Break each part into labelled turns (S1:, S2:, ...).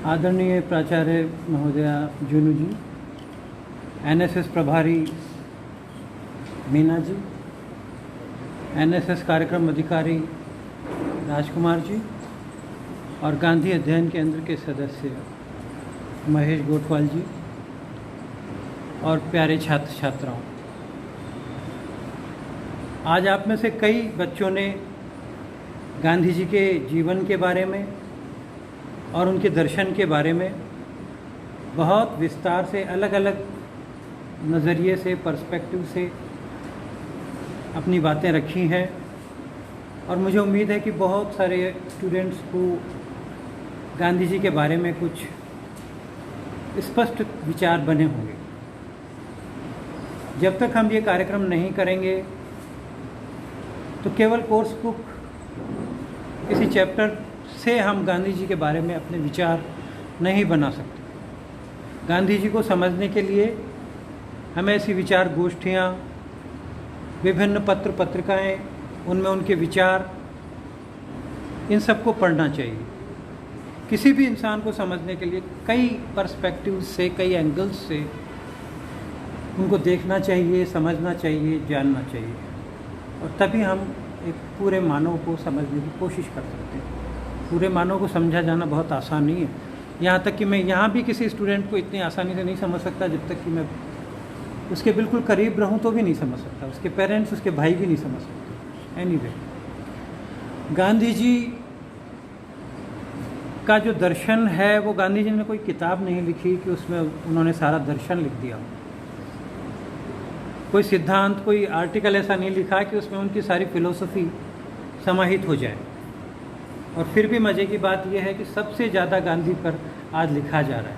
S1: आदरणीय प्राचार्य महोदया जूनू जी, एनएसएस प्रभारी मीना जी, एनएसएस कार्यक्रम अधिकारी राजकुमार जी और गांधी अध्ययन केंद्र के सदस्य महेश गोठवाल जी और प्यारे छात्र छात्राओं, आज आप में से कई बच्चों ने गांधी जी के जीवन के बारे में और उनके दर्शन के बारे में बहुत विस्तार से अलग अलग नज़रिए से, पर्सपेक्टिव से अपनी बातें रखी हैं और मुझे उम्मीद है कि बहुत सारे स्टूडेंट्स को गांधी जी के बारे में कुछ स्पष्ट विचार बने होंगे। जब तक हम ये कार्यक्रम नहीं करेंगे तो केवल कोर्स बुक किसी चैप्टर से हम गांधी जी के बारे में अपने विचार नहीं बना सकते। गांधी जी को समझने के लिए हमें ऐसी विचार गोष्ठियाँ, विभिन्न पत्र पत्रिकाएँ, उनमें उनके विचार, इन सबको पढ़ना चाहिए। किसी भी इंसान को समझने के लिए कई पर्सपेक्टिव से, कई एंगल्स से उनको देखना चाहिए, समझना चाहिए, जानना चाहिए और तभी हम एक पूरे मानव को समझने की कोशिश कर सकते हैं। पूरे मानव को समझा जाना बहुत आसान नहीं है। यहाँ तक कि मैं यहाँ भी किसी स्टूडेंट को इतनी आसानी से नहीं समझ सकता जब तक कि मैं उसके बिल्कुल करीब रहूँ तो भी नहीं समझ सकता, उसके पेरेंट्स, उसके भाई भी नहीं समझ सकते। एनीवे, गांधी जी का जो दर्शन है वो गांधी जी ने कोई किताब नहीं लिखी कि उसमें उन्होंने सारा दर्शन लिख दिया। कोई सिद्धांत, कोई आर्टिकल ऐसा नहीं लिखा कि उसमें उनकी सारी फिलोसफी समाहित हो जाए। और फिर भी मज़े की बात यह है कि सबसे ज़्यादा गांधी पर आज लिखा जा रहा है।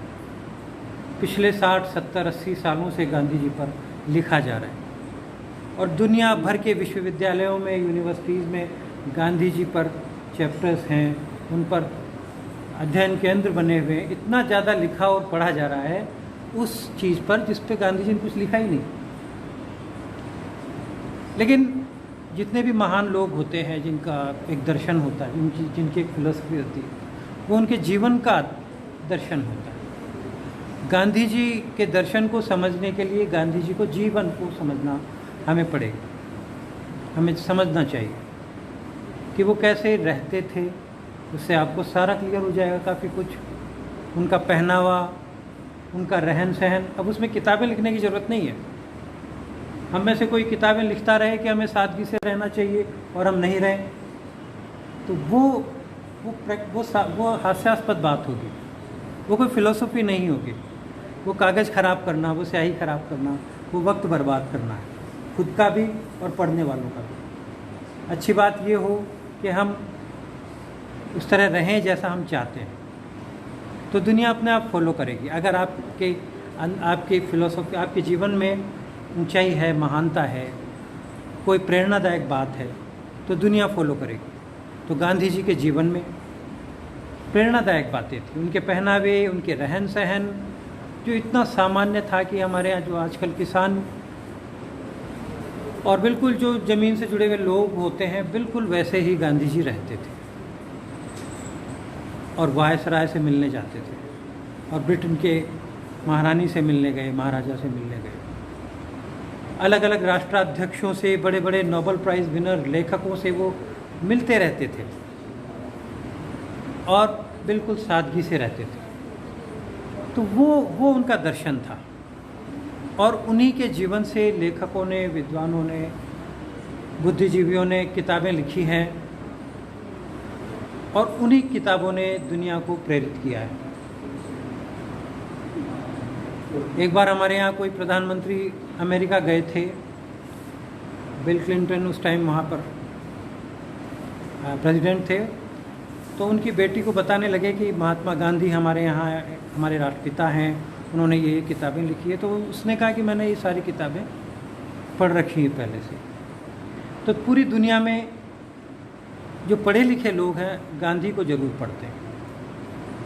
S1: पिछले 60, 70, 80 सालों से गांधी जी पर लिखा जा रहा है और दुनिया भर के विश्वविद्यालयों में, यूनिवर्सिटीज़ में गांधी जी पर चैप्टर्स हैं, उन पर अध्ययन केंद्र बने हुए हैं। इतना ज़्यादा लिखा और पढ़ा जा रहा है उस चीज़ पर जिस पे गांधी जी ने कुछ लिखा ही नहीं। लेकिन जितने भी महान लोग होते हैं, जिनका एक दर्शन होता है, जिनकी एक फिलोसफी होती है, वो उनके जीवन का दर्शन होता है। गांधी जी के दर्शन को समझने के लिए गांधी जी को जीवन को समझना हमें पड़ेगा। हमें समझना चाहिए कि वो कैसे रहते थे, उससे आपको सारा क्लियर हो जाएगा काफ़ी कुछ। उनका पहनावा, उनका रहन सहन। अब उसमें किताबें लिखने की ज़रूरत नहीं है। हम में से कोई किताबें लिखता रहे कि हमें सादगी से रहना चाहिए और हम नहीं रहें, तो वो हास्यास्पद बात होगी। वो कोई फ़िलोसफी नहीं होगी। वो कागज़ ख़राब करना, वो स्याही ख़राब करना, वो वक्त बर्बाद करना है, खुद का भी और पढ़ने वालों का भी। अच्छी बात ये हो कि हम उस तरह रहें जैसा हम चाहते हैं, तो दुनिया अपने आप फॉलो करेगी। अगर आपकी फ़िलोसफी, आपके जीवन में ऊंचाई है, महानता है, कोई प्रेरणादायक बात है, तो दुनिया फॉलो करेगी। तो गांधी जी के जीवन में प्रेरणादायक बातें थी। उनके पहनावे, उनके रहन सहन जो इतना सामान्य था कि हमारे यहाँ जो आजकल किसान और बिल्कुल जो ज़मीन से जुड़े हुए लोग होते हैं, बिल्कुल वैसे ही गांधी जी रहते थे और वायसराय से मिलने जाते थे और ब्रिटेन के महारानी से मिलने गए, महाराजा से मिलने गए, अलग अलग राष्ट्राध्यक्षों से, बड़े बड़े नोबेल प्राइज़ विनर लेखकों से वो मिलते रहते थे और बिल्कुल सादगी से रहते थे। तो वो उनका दर्शन था और उन्हीं के जीवन से लेखकों ने, विद्वानों ने, बुद्धिजीवियों ने किताबें लिखी हैं और उन्हीं किताबों ने दुनिया को प्रेरित किया है। एक बार हमारे यहाँ कोई प्रधानमंत्री अमेरिका गए थे, बिल क्लिंटन उस टाइम वहाँ पर प्रेसिडेंट थे, तो उनकी बेटी को बताने लगे कि महात्मा गांधी हमारे यहाँ हमारे राष्ट्रपिता हैं, उन्होंने ये किताबें लिखी है। तो उसने कहा कि मैंने ये सारी किताबें पढ़ रखी है पहले से। तो पूरी दुनिया में जो पढ़े लिखे लोग हैं गांधी को ज़रूर पढ़ते हैं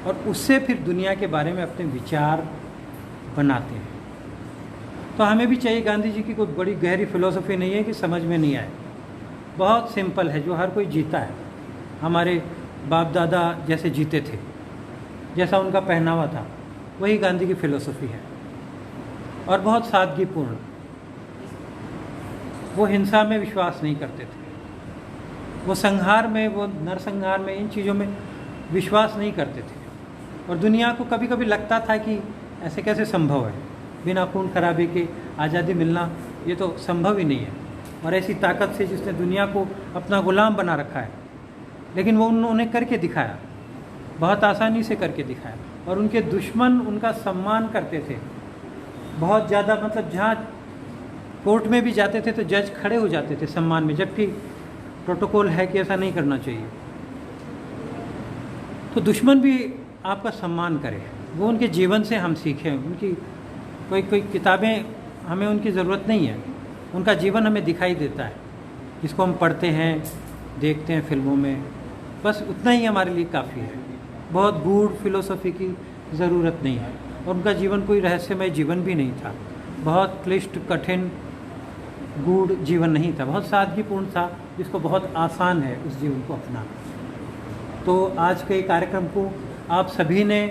S1: और उससे फिर दुनिया के बारे में अपने विचार बनाते हैं। तो हमें भी चाहिए, गांधी जी की कोई बड़ी गहरी फिलॉसफी नहीं है कि समझ में नहीं आए। बहुत सिंपल है, जो हर कोई जीता है। हमारे बाप दादा जैसे जीते थे, जैसा उनका पहनावा था, वही गांधी की फिलॉसफी है। और बहुत सादगीपूर्ण। वो हिंसा में विश्वास नहीं करते थे, वो संहार में, वो नरसंहार में, इन चीज़ों में विश्वास नहीं करते थे। और दुनिया को कभी कभी लगता था कि ऐसे कैसे संभव है, बिना खून खराबे के आज़ादी मिलना, ये तो संभव ही नहीं है। और ऐसी ताकत से जिसने दुनिया को अपना गुलाम बना रखा है, लेकिन वो उन्होंने करके दिखाया, बहुत आसानी से करके दिखाया। और उनके दुश्मन उनका सम्मान करते थे बहुत ज़्यादा, मतलब जहाँ कोर्ट में भी जाते थे तो जज खड़े हो जाते थे सम्मान में, जबकि प्रोटोकॉल है कि ऐसा नहीं करना चाहिए। तो दुश्मन भी आपका सम्मान करे, वो उनके जीवन से हम सीखें। उनकी कोई किताबें हमें उनकी ज़रूरत नहीं है, उनका जीवन हमें दिखाई देता है, जिसको हम पढ़ते हैं, देखते हैं फिल्मों में, बस उतना ही हमारे लिए काफ़ी है। बहुत गूढ़ फिलोसफी की ज़रूरत नहीं है। और उनका जीवन कोई रहस्यमय जीवन भी नहीं था, बहुत क्लिष्ट, कठिन, गूढ़ जीवन नहीं था, बहुत सादगीपूर्ण था, जिसको बहुत आसान है उस जीवन को अपनाना। तो आज के कार्यक्रम को आप सभी ने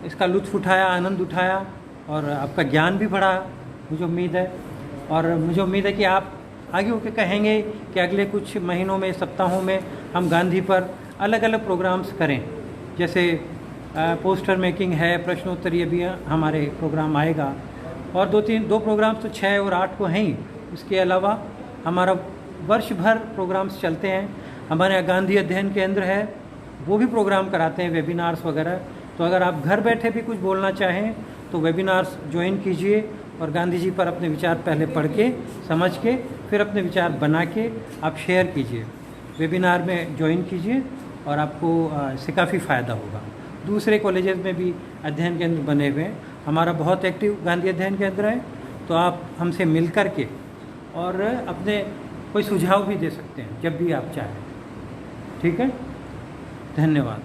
S1: इसका लुत्फ़ उठाया, आनंद उठाया, और आपका ज्ञान भी बढ़ा, मुझे उम्मीद है। और मुझे उम्मीद है कि आप आगे होकर कहेंगे कि अगले कुछ महीनों में, सप्ताहों में हम गांधी पर अलग अलग प्रोग्राम्स करें। जैसे पोस्टर मेकिंग है, प्रश्नोत्तरीय भी हमारे प्रोग्राम आएगा, और दो प्रोग्राम्स तो 6 और 8 को हैं ही। उसके अलावा हमारा वर्ष भर प्रोग्राम्स चलते हैं। हमारे यहाँ गांधी अध्ययन केंद्र है, वो भी प्रोग्राम कराते हैं, वेबिनार्स वगैरह। तो अगर आप घर बैठे भी कुछ बोलना चाहें तो वेबिनार्स ज्वाइन कीजिए, और गांधी जी पर अपने विचार पहले पढ़ के, समझ के, फिर अपने विचार बना के आप शेयर कीजिए, वेबिनार में ज्वाइन कीजिए, और आपको इससे काफ़ी फ़ायदा होगा। दूसरे कॉलेजेस में भी अध्ययन केंद्र बने हुए हैं, हमारा बहुत एक्टिव गांधी अध्ययन केंद्र है। तो आप हमसे मिल कर के और अपने कोई सुझाव भी दे सकते हैं जब भी आप चाहें। ठीक है, धन्यवाद।